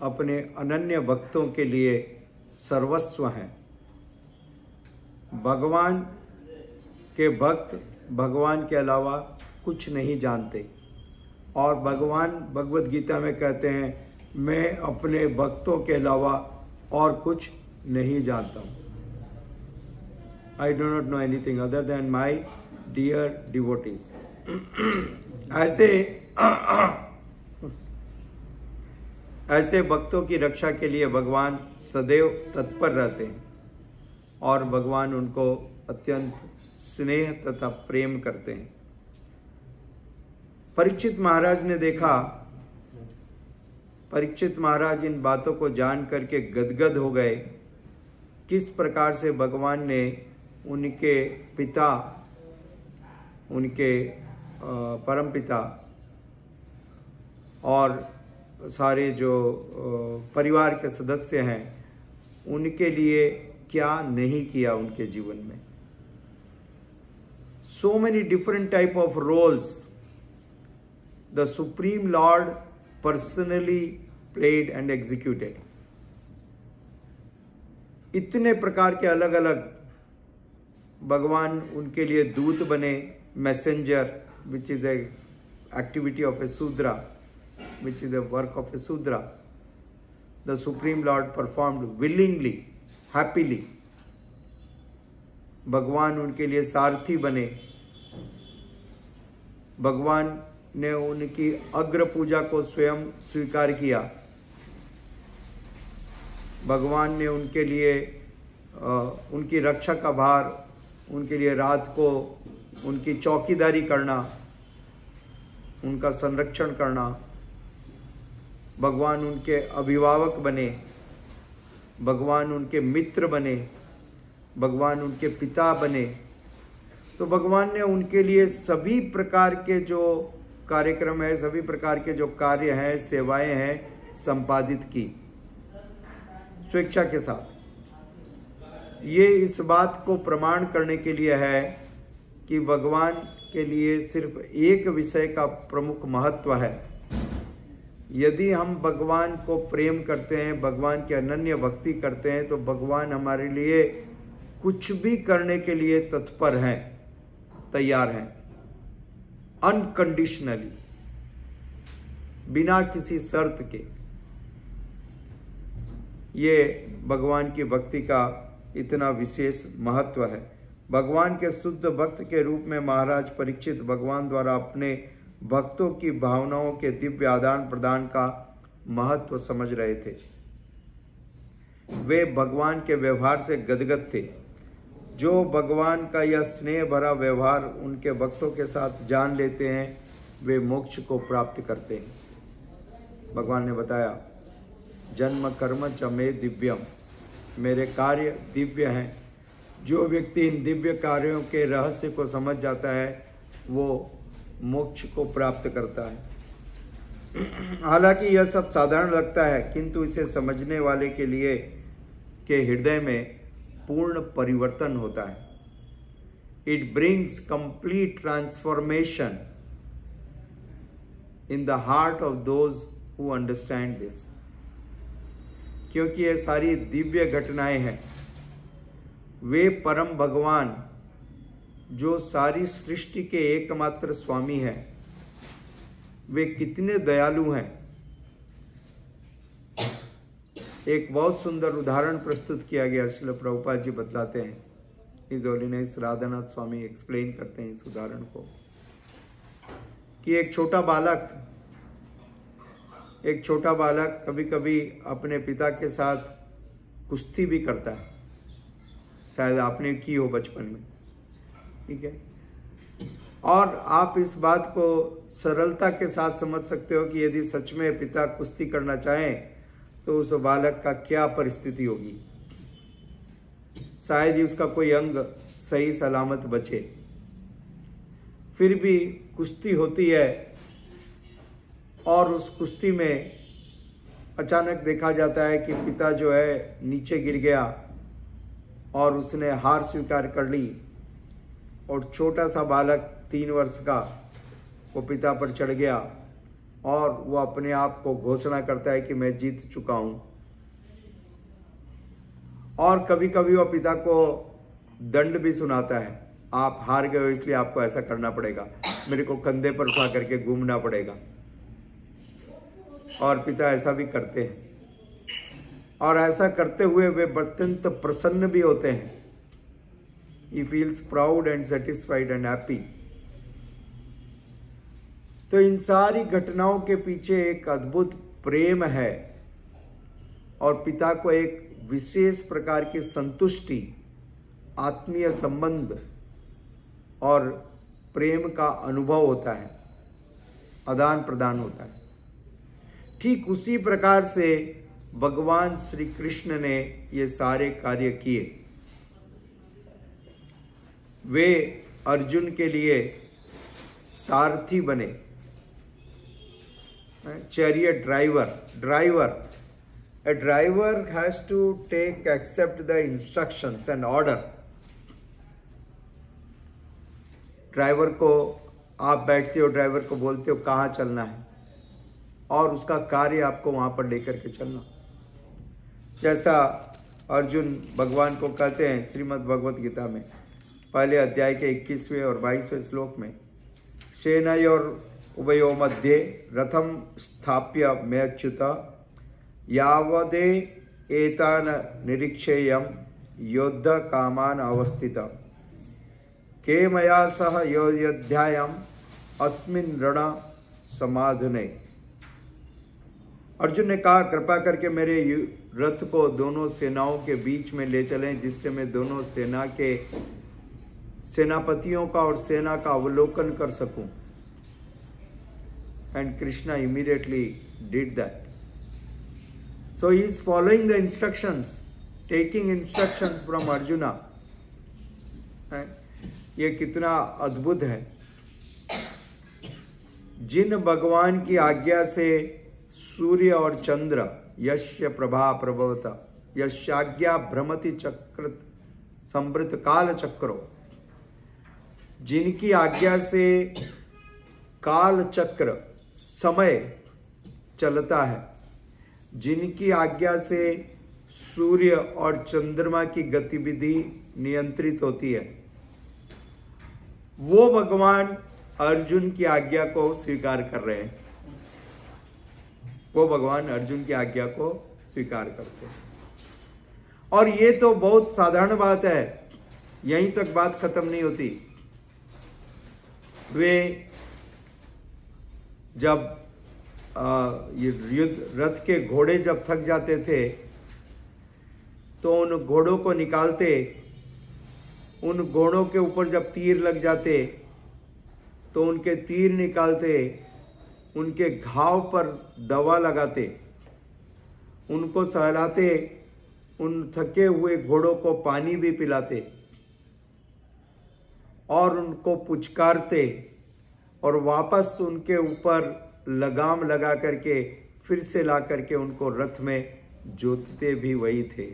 अपने अनन्य भक्तों के लिए सर्वस्व हैं। भगवान के भक्त भगवान के अलावा कुछ नहीं जानते, और भगवान भगवत गीता में कहते हैं, मैं अपने भक्तों के अलावा और कुछ नहीं जानता हूँ। I do not know anything other than my dear devotees. ऐसे भक्तों की रक्षा के लिए भगवान सदैव तत्पर रहते हैं, और भगवान उनको अत्यंत स्नेह तथा प्रेम करते हैं। परीक्षित महाराज ने देखा, परीक्षित महाराज इन बातों को जान करके गदगद हो गए, किस प्रकार से भगवान ने उनके पिता, उनके परम पिता और सारे जो परिवार के सदस्य हैं, उनके लिए क्या नहीं किया उनके जीवन में। So many different type of roles the Supreme Lord personally played and executed. इतने प्रकार के अलग अलग भगवान उनके लिए दूत बने, messenger, which is a activity of a Sudra, which is the work of a Sudra. The Supreme Lord performed willingly, happily. भगवान उनके लिए सारथी बने, भगवान ने उनकी अग्र पूजा को स्वयं स्वीकार किया, भगवान ने उनके लिए उनकी रक्षा का भार, उनके लिए रात को उनकी चौकीदारी करना, उनका संरक्षण करना, भगवान उनके अभिभावक बने, भगवान उनके मित्र बने, भगवान उनके पिता बने। तो भगवान ने उनके लिए सभी प्रकार के जो कार्यक्रम है, सभी प्रकार के जो कार्य हैं, सेवाएं हैं, संपादित की स्वेच्छा के साथ। ये इस बात को प्रमाण करने के लिए है कि भगवान के लिए सिर्फ एक विषय का प्रमुख महत्व है। यदि हम भगवान को प्रेम करते हैं, भगवान की अनन्य भक्ति करते हैं, तो भगवान हमारे लिए कुछ भी करने के लिए तत्पर हैं, तैयार हैं, अनकंडीशनली, बिना किसी शर्त के। ये भगवान की भक्ति का इतना विशेष महत्व है। भगवान के शुद्ध भक्त के रूप में महाराज परीक्षित भगवान द्वारा अपने भक्तों की भावनाओं के दिव्य आदान प्रदान का महत्व समझ रहे थे। वे भगवान के व्यवहार से गदगद थे। जो भगवान का यह स्नेह भरा व्यवहार उनके भक्तों के साथ जान लेते हैं, वे मोक्ष को प्राप्त करते हैं। भगवान ने बताया, जन्म कर्म च मे दिव्यम, मेरे कार्य दिव्य हैं। जो व्यक्ति इन दिव्य कार्यों के रहस्य को समझ जाता है, वो मोक्ष को प्राप्त करता है। हालांकि यह सब साधारण लगता है, किंतु इसे समझने वाले के लिए के हृदय में पूर्ण परिवर्तन होता है। It brings complete transformation in the heart of those who understand this. क्योंकि ये सारी दिव्य घटनाएं हैं। वे परम भगवान जो सारी सृष्टि के एकमात्र स्वामी हैं, वे कितने दयालु हैं। एक बहुत सुंदर उदाहरण प्रस्तुत किया गया, श्रील प्रभुपाद जी बतलाते हैं। हिज होलीनेस राधानाथ स्वामी एक्सप्लेन करते हैं इस उदाहरण को, कि एक छोटा बालक कभी कभी अपने पिता के साथ कुश्ती भी करता है। शायद आपने की हो बचपन में, ठीक है। और आप इस बात को सरलता के साथ समझ सकते हो कि यदि सच में पिता कुश्ती करना चाहें तो उस बालक का क्या परिस्थिति होगी। शायद ही उसका कोई अंग सही सलामत बचे। फिर भी कुश्ती होती है, और उस कुश्ती में अचानक देखा जाता है कि पिता जो है नीचे गिर गया और उसने हार स्वीकार कर ली, और छोटा सा बालक 3 वर्ष का वो पिता पर चढ़ गया और वो अपने आप को घोषणा करता है कि मैं जीत चुका हूं। और कभी कभी वो पिता को दंड भी सुनाता है, आप हार गए हो इसलिए आपको ऐसा करना पड़ेगा, मेरे को कंधे पर उठा करके घूमना पड़ेगा। और पिता ऐसा भी करते हैं, और ऐसा करते हुए वे अत्यंत प्रसन्न भी होते हैं। He feels proud and satisfied and happy। तो इन सारी घटनाओं के पीछे एक अद्भुत प्रेम है, और पिता को एक विशेष प्रकार की संतुष्टि, आत्मीय संबंध और प्रेम का अनुभव होता है, आदान प्रदान होता है। ठीक उसी प्रकार से भगवान श्री कृष्ण ने ये सारे कार्य किए। वे अर्जुन के लिए सारथी बने, chariot driver. A driver has to accept the instructions and order। Driver को आप बैठते हो, ड्राइवर को बोलते हो कहाँ चलना है, और उसका कार्य आपको वहां पर लेकर के चलना। जैसा अर्जुन भगवान को कहते हैं श्रीमद् भगवत गीता में पहले अध्याय के 21वें और 22वें श्लोक में, सेनयोर उभयो मध्ये रथम स्थाप्य मेच्युत यावदे एतान निरीक्षेयम योद्ध कामान अवस्थित के मया सह योध्यायाम अस्मिन रण समाधने। अर्जुन ने कहा, कृपा करके मेरे रथ को दोनों सेनाओं के बीच में ले चलें, जिससे मैं दोनों सेना के सेनापतियों का और सेना का अवलोकन कर सकूं। And Krishna immediately did that. So he is following the instructions, taking instructions from Arjuna। ये कितना अद्भुत है। जिन भगवान की आज्ञा से सूर्य और चंद्र यस्य प्रभा प्रभवता यशाज्ञा भ्रमति चक्र संवृत काल चक्रो, जिनकी आज्ञा से काल चक्र समय चलता है, जिनकी आज्ञा से सूर्य और चंद्रमा की गतिविधि नियंत्रित होती है, वो भगवान अर्जुन की आज्ञा को स्वीकार कर रहे हैं। वो भगवान अर्जुन की आज्ञा को स्वीकार करते हैं। और ये तो बहुत साधारण बात है, यहीं तक बात खत्म नहीं होती। वे जब ये युद्ध रथ के घोड़े जब थक जाते थे तो उन घोड़ों को निकालते, उन घोड़ों के ऊपर जब तीर लग जाते तो उनके तीर निकालते, उनके घाव पर दवा लगाते, उनको सहलाते, उन थके हुए घोड़ों को पानी भी पिलाते और उनको पुचकारते और वापस उनके ऊपर लगाम लगा करके फिर से ला करके उनको रथ में जोतते भी वही थे,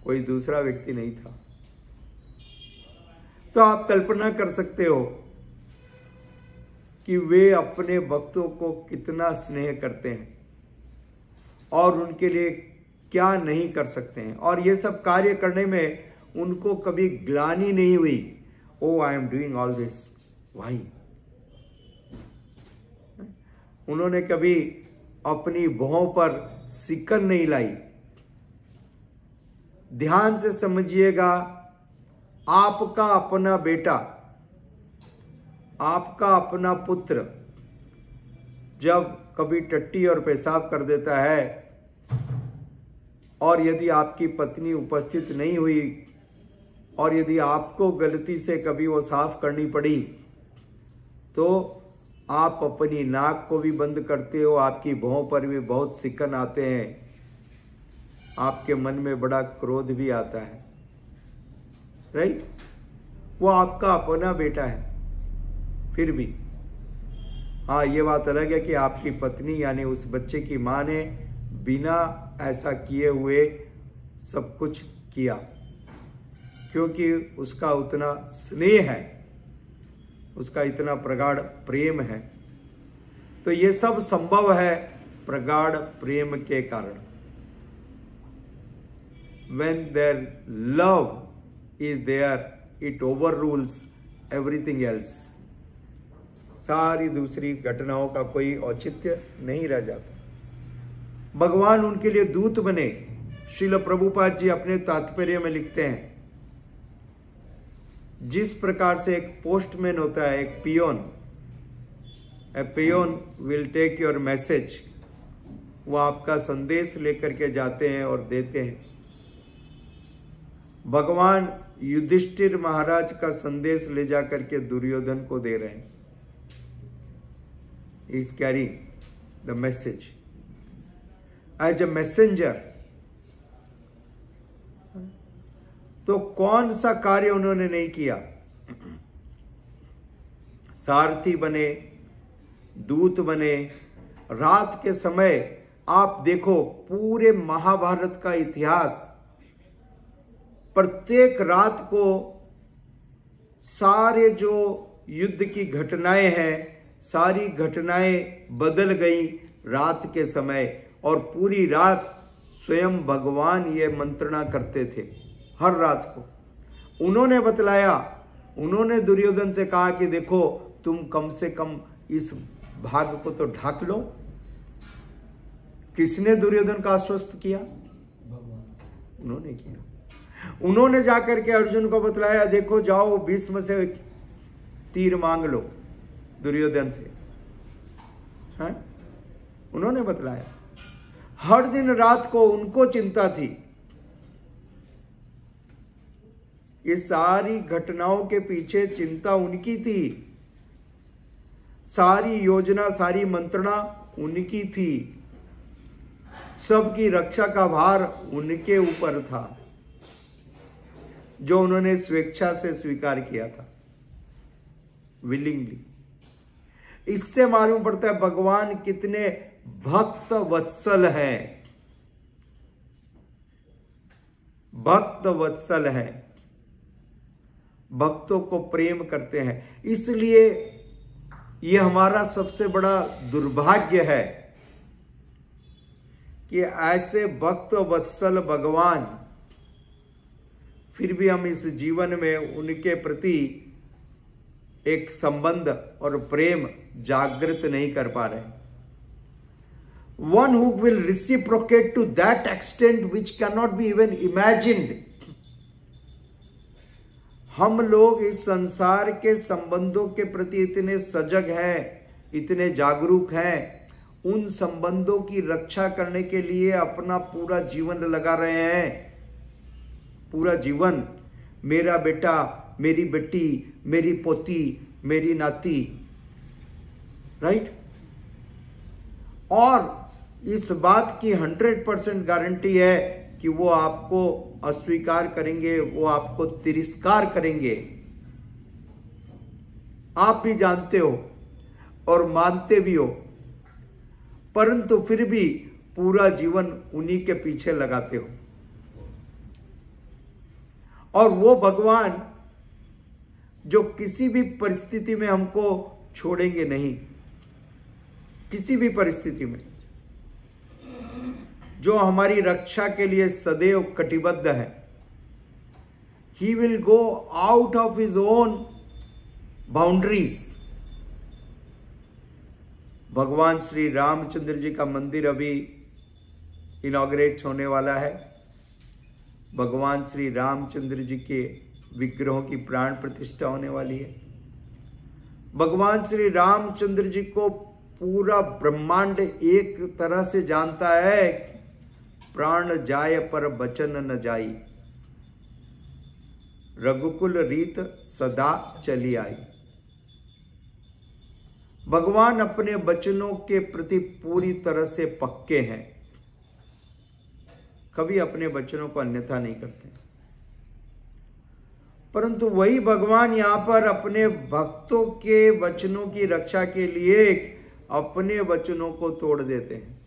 कोई दूसरा व्यक्ति नहीं था। तो आप कल्पना कर सकते हो कि वे अपने भक्तों को कितना स्नेह करते हैं और उनके लिए क्या नहीं कर सकते हैं। और ये सब कार्य करने में उनको कभी ग्लानि नहीं हुई, oh I am doing all this why. उन्होंने कभी अपनी भौं पर सिकन नहीं लाई। ध्यान से समझिएगा, आपका अपना बेटा, आपका अपना पुत्र जब कभी टट्टी और पेशाब कर देता है और यदि आपकी पत्नी उपस्थित नहीं हुई और यदि आपको गलती से कभी वो साफ करनी पड़ी तो आप अपनी नाक को भी बंद करते हो, आपकी भौं पर भी बहुत सिकन आते हैं, आपके मन में बड़ा क्रोध भी आता है, राइट? वो आपका अपना बेटा है। फिर भी हाँ, ये बात अलग है कि आपकी पत्नी यानी उस बच्चे की मां ने बिना ऐसा किए हुए सब कुछ किया, क्योंकि उसका उतना स्नेह है, उसका इतना प्रगाढ़ प्रेम है। तो ये सब संभव है प्रगाढ़ प्रेम के कारण। When their love is there, it overrules everything else. सारी दूसरी घटनाओं का कोई औचित्य नहीं रह जाता। भगवान उनके लिए दूत बने। श्रील प्रभुपाद जी अपने तात्पर्य में लिखते हैं, जिस प्रकार से एक पोस्टमैन होता है, एक peon, a peon will take your message, वो आपका संदेश लेकर के जाते हैं और देते हैं। भगवान युधिष्ठिर महाराज का संदेश ले जाकर के दुर्योधन को दे रहे हैं। He is carrying the message as a messenger। तो कौन सा कार्य उन्होंने नहीं किया? सारथी बने, दूत बने। रात के समय आप देखो पूरे महाभारत का इतिहास, प्रत्येक रात को सारे जो युद्ध की घटनाएं हैं, सारी घटनाएं बदल गई रात के समय, और पूरी रात स्वयं भगवान ये मंत्रणा करते थे। हर रात को उन्होंने बतलाया, उन्होंने दुर्योधन से कहा कि देखो तुम कम से कम इस भाग को तो ढाक लो। किसने दुर्योधन का आश्वस्त किया? भगवान। उन्होंने किया। उन्होंने जाकर के अर्जुन को बतलाया, देखो जाओ भीष्म से तीर मांग लो दुर्योधन से। हाँ? उन्होंने बतलाया। हर दिन रात को उनको चिंता थी। ये सारी घटनाओं के पीछे चिंता उनकी थी, सारी योजना, सारी मंत्रणा उनकी थी, सबकी रक्षा का भार उनके ऊपर था, जो उन्होंने स्वेच्छा से स्वीकार किया था, विलिंगली। इससे मालूम पड़ता है भगवान कितने भक्त वत्सल है, भक्त वत्सल है, भक्तों को प्रेम करते हैं। इसलिए ये हमारा सबसे बड़ा दुर्भाग्य है कि ऐसे भक्त वत्सल भगवान, फिर भी हम इस जीवन में उनके प्रति एक संबंध और प्रेम जागृत नहीं कर पा रहे। One who will reciprocate to that extent which cannot be even imagined। हम लोग इस संसार के संबंधों के प्रति इतने सजग हैं, इतने जागरूक हैं, उन संबंधों की रक्षा करने के लिए अपना पूरा जीवन लगा रहे हैं। पूरा जीवन, मेरा बेटा, मेरी बेटी, मेरी पोती, मेरी नाती, राइट। और इस बात की 100% गारंटी है कि वो आपको अस्वीकार करेंगे, वो आपको तिरस्कार करेंगे। आप भी जानते हो और मानते भी हो, परंतु फिर भी पूरा जीवन उन्हीं के पीछे लगाते हो। और वो भगवान जो किसी भी परिस्थिति में हमको छोड़ेंगे नहीं, किसी भी परिस्थिति में, जो हमारी रक्षा के लिए सदैव कटिबद्ध है। He will go out of his own boundaries। भगवान श्री रामचंद्र जी का मंदिर अभी इनॉग्रेट होने वाला है। भगवान श्री रामचंद्र जी के विग्रहों की प्राण प्रतिष्ठा होने वाली है। भगवान श्री रामचंद्र जी को पूरा ब्रह्मांड एक तरह से जानता है, प्राण जाय पर बचन न जाई, रघुकुल रीत सदा चली आई। भगवान अपने वचनों के प्रति पूरी तरह से पक्के हैं, कभी अपने वचनों को अन्यथा नहीं करते। परंतु वही भगवान यहां पर अपने भक्तों के वचनों की रक्षा के लिए अपने वचनों को तोड़ देते हैं।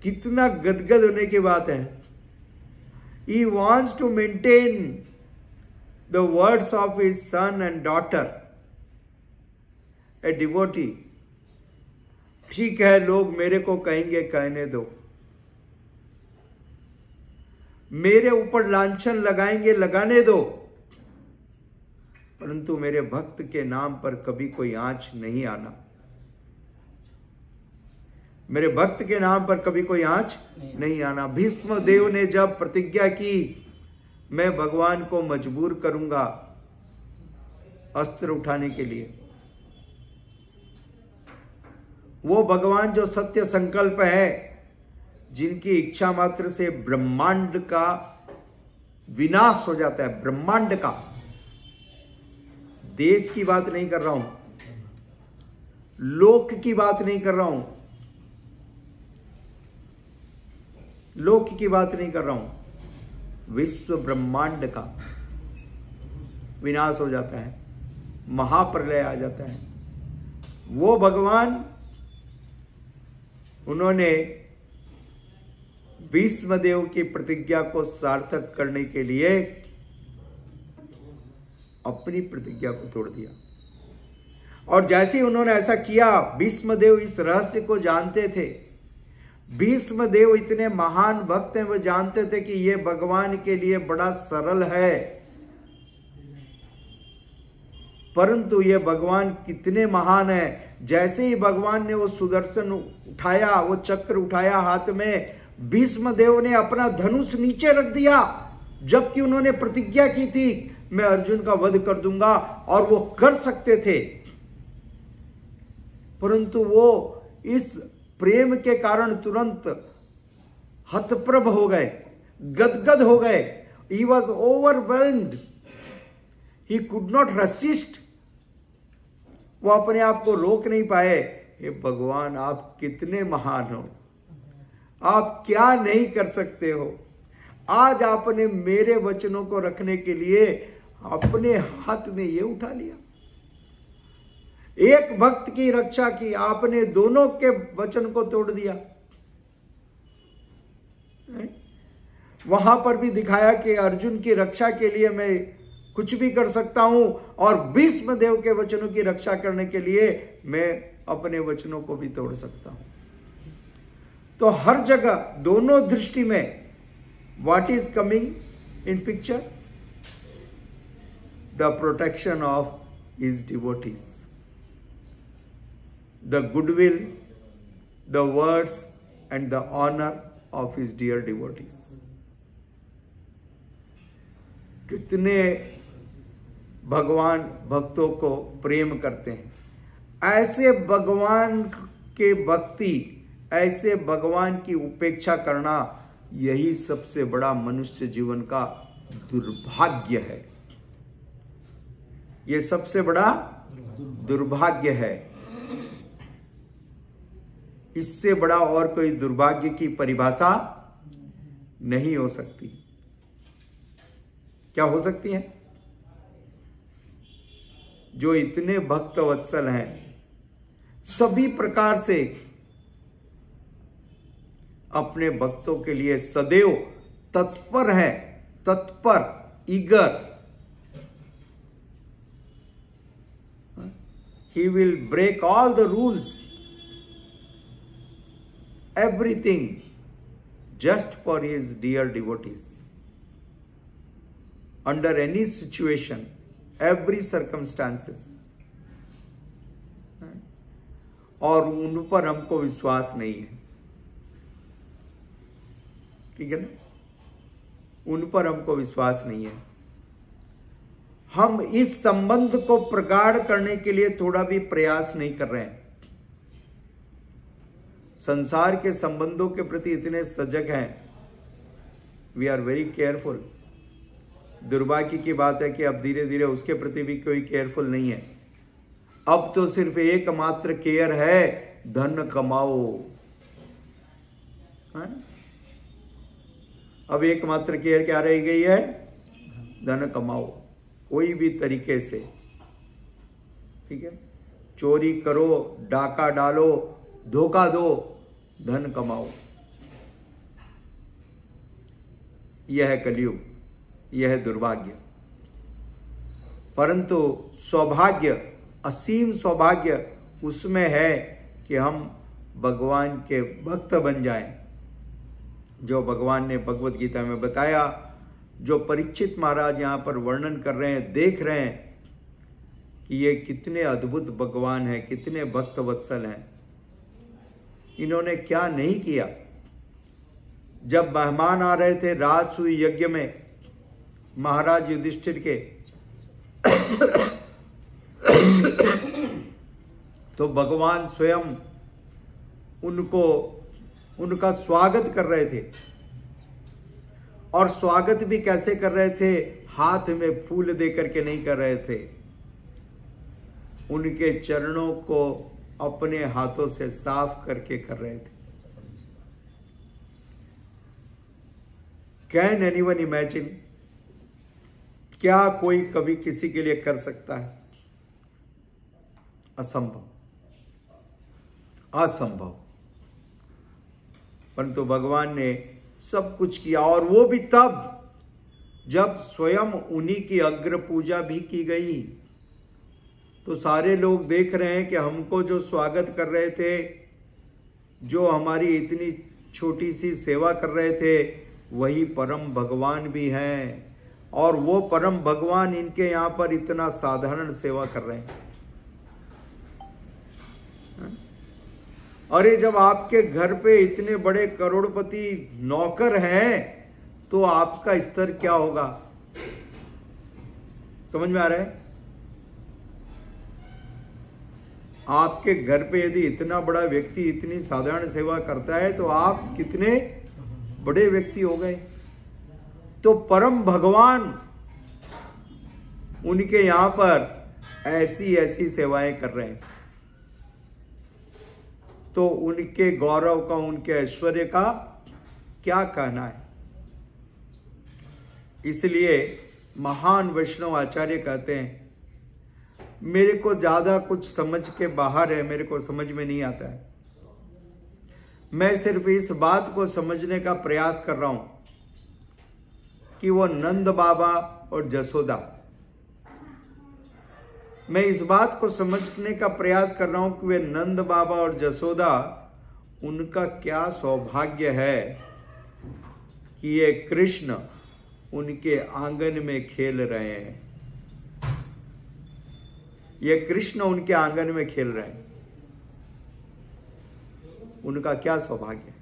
कितना गदगद होने की बात है। He wants to maintain the words of his son and daughter a devotee, ठीक है लोग मेरे को कहेंगे, कहने दो, मेरे ऊपर लांछन लगाएंगे, लगाने दो, परंतु मेरे भक्त के नाम पर कभी कोई आंच नहीं आना। मेरे भक्त के नाम पर कभी कोई आंच नहीं आना। भीष्म देव ने जब प्रतिज्ञा की मैं भगवान को मजबूर करूंगा अस्त्र उठाने के लिए, वो भगवान जो सत्य संकल्प है, जिनकी इच्छा मात्र से ब्रह्मांड का विनाश हो जाता है, ब्रह्मांड का, देश की बात नहीं कर रहा हूं, लोक की बात नहीं कर रहा हूं, लोक की बात नहीं कर रहा हूं, विश्व ब्रह्मांड का विनाश हो जाता है, महाप्रलय आ जाता है। वो भगवान, उन्होंने भीष्मदेव की प्रतिज्ञा को सार्थक करने के लिए अपनी प्रतिज्ञा को तोड़ दिया। और जैसे ही उन्होंने ऐसा किया, भीष्मदेव इस रहस्य को जानते थे। भीष्मदेव इतने महान भक्त हैं, वो जानते थे कि ये भगवान के लिए बड़ा सरल है, परंतु ये भगवान कितने महान है। जैसे ही भगवान ने वो सुदर्शन उठाया, वो चक्र उठाया हाथ में, भीष्मदेव ने अपना धनुष नीचे रख दिया, जबकि उन्होंने प्रतिज्ञा की थी मैं अर्जुन का वध कर दूंगा, और वो कर सकते थे, परंतु वो इस प्रेम के कारण तुरंत हतप्रभ हो गए, गदगद हो गए। He was overwhelmed, he could not resist. वो अपने आप को रोक नहीं पाए। हे भगवान, आप कितने महान हो, आप क्या नहीं कर सकते हो। आज आपने मेरे वचनों को रखने के लिए अपने हाथ में ये उठा लिया। एक भक्त की रक्षा की, आपने दोनों के वचन को तोड़ दिया। वहां पर भी दिखाया कि अर्जुन की रक्षा के लिए मैं कुछ भी कर सकता हूं, और भीष्मदेव के वचनों की रक्षा करने के लिए मैं अपने वचनों को भी तोड़ सकता हूं। तो हर जगह, दोनों दृष्टि में, what is coming in picture? The protection of his devotees, the goodwill, the words and the honor of his dear devotees. कितने भगवान भक्तों को प्रेम करते हैं। ऐसे भगवान के भक्ति, ऐसे भगवान की उपेक्षा करना, यही सबसे बड़ा मनुष्य जीवन का दुर्भाग्य है। यह सबसे बड़ा दुर्भाग्य है। इससे बड़ा और कोई दुर्भाग्य की परिभाषा नहीं हो सकती। क्या हो सकती है? जो इतने भक्त वत्सल हैं, सभी प्रकार से अपने भक्तों के लिए सदैव तत्पर हैं, तत्पर, eager. He will break all the rules, everything just for his dear devotees, under any situation, every circumstances। और उन पर हमको विश्वास नहीं है, ठीक है ना? उन पर हमको विश्वास नहीं है। हम इस संबंध को प्रगाढ़ करने के लिए थोड़ा भी प्रयास नहीं कर रहे हैं। संसार के संबंधों के प्रति इतने सजग हैं, वी आर वेरी केयरफुल। दुर्भाग्य की बात है कि अब धीरे धीरे उसके प्रति भी कोई केयरफुल नहीं है। अब तो सिर्फ एकमात्र केयर है, धन कमाओ। अब एकमात्र केयर क्या रह गई है? धन कमाओ, कोई भी तरीके से, ठीक है? चोरी करो, डाका डालो, धोखा दो, धन कमाओ। यह है कलयुग, यह है दुर्भाग्य। परंतु सौभाग्य असीम सौभाग्य उसमें है कि हम भगवान के भक्त बन जाएं। जो भगवान ने भगवत गीता में बताया, जो परीक्षित महाराज यहाँ पर वर्णन कर रहे हैं, देख रहे हैं कि ये कितने अद्भुत भगवान हैं, कितने भक्त वत्सल हैं। इन्होंने क्या नहीं किया। जब मेहमान आ रहे थे राजसूय यज्ञ में महाराज युधिष्ठिर के, तो भगवान स्वयं उनका स्वागत कर रहे थे। और स्वागत भी कैसे कर रहे थे? हाथ में फूल दे करके नहीं कर रहे थे, उनके चरणों को अपने हाथों से साफ करके कर रहे थे। Can anyone imagine? क्या कोई कभी किसी के लिए कर सकता है? असंभव, असंभव। परंतु भगवान ने सब कुछ किया, और वो भी तब जब स्वयं उन्हीं की अग्र पूजा भी की गई। तो सारे लोग देख रहे हैं कि हमको जो स्वागत कर रहे थे, जो हमारी इतनी छोटी सी सेवा कर रहे थे, वही परम भगवान भी हैं। और वो परम भगवान इनके यहाँ पर इतना साधारण सेवा कर रहे हैं। अरे जब आपके घर पे इतने बड़े करोड़पति नौकर हैं, तो आपका स्तर क्या होगा? समझ में आ रहा है? आपके घर पे यदि इतना बड़ा व्यक्ति इतनी साधारण सेवा करता है, तो आप कितने बड़े व्यक्ति हो गए। तो परम भगवान उनके यहां पर ऐसी ऐसी सेवाएं कर रहे हैं। तो उनके गौरव का, उनके ऐश्वर्य का क्या कहना है। इसलिए महान वैष्णव आचार्य कहते हैं, मेरे को ज्यादा कुछ समझ के बाहर है, मेरे को समझ में नहीं आता है। मैं सिर्फ इस बात को समझने का प्रयास कर रहा हूं कि वो नंद बाबा और जसोदा, मैं इस बात को समझने का प्रयास कर रहा हूं कि वे नंद बाबा और जसोदा, उनका क्या सौभाग्य है कि ये कृष्ण उनके आंगन में खेल रहे हैं। ये कृष्ण उनके आंगन में खेल रहे हैं। उनका क्या सौभाग्य।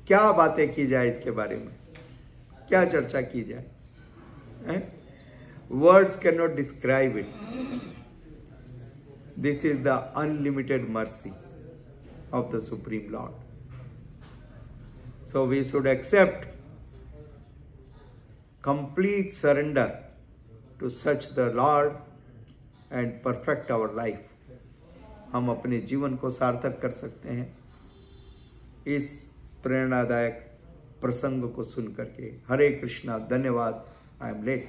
क्या बातें की जाए इसके बारे में, क्या चर्चा की जाए। Words can not describe it. This is the unlimited mercy of the supreme lord. So we should accept complete surrender to such the Lord and perfect our life. हम अपने जीवन को सार्थक कर सकते हैं इस प्रेरणादायक प्रसंग को सुन करके। हरे कृष्णा। धन्यवाद। I am late.